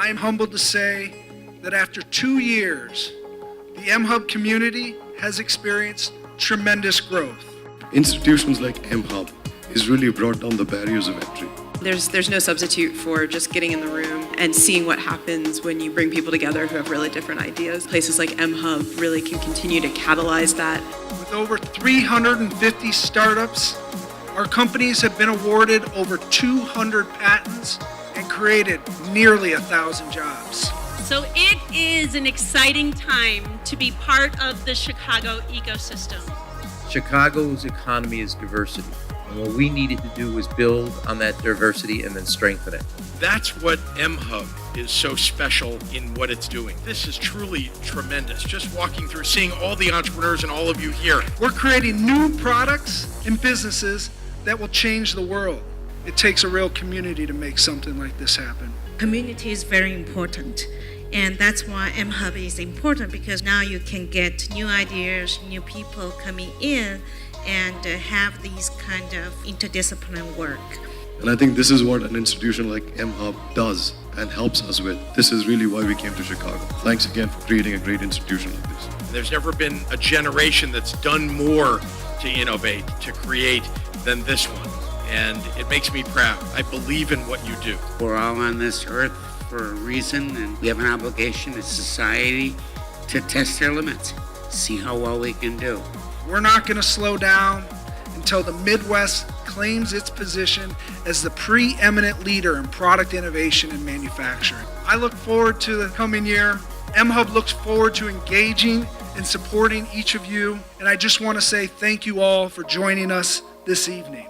I am humbled to say that after 2 years, the mHUB community has experienced tremendous growth. Institutions like mHUB has really brought down the barriers of entry. There's no substitute for just getting in the room and seeing what happens when you bring people together who have really different ideas. Places like mHUB really can continue to catalyze that. With over 350 startups, our companies have been awarded over 200 patents and created nearly 1,000 jobs. So it is an exciting time to be part of the Chicago ecosystem. Chicago's economy is diversity. And what we needed to do was build on that diversity and then strengthen it. That's what mHUB is so special in what it's doing. This is truly tremendous. Just walking through, seeing all the entrepreneurs and all of you here. We're creating new products and businesses that will change the world. It takes a real community to make something like this happen. Community is very important. And that's why mHUB is important, because now you can get new ideas, new people coming in and have these kind of interdisciplinary work. And I think this is what an institution like mHUB does and helps us with. This is really why we came to Chicago. Thanks again for creating a great institution like this. There's never been a generation that's done more to innovate, to create than this one. And it makes me proud. I believe in what you do. We're all on this earth for a reason, and we have an obligation as society to test their limits, see how well we can do. We're not going to slow down until the Midwest claims its position as the preeminent leader in product innovation and manufacturing. I look forward to the coming year. mHUB looks forward to engaging and supporting each of you, and I just want to say thank you all for joining us this evening.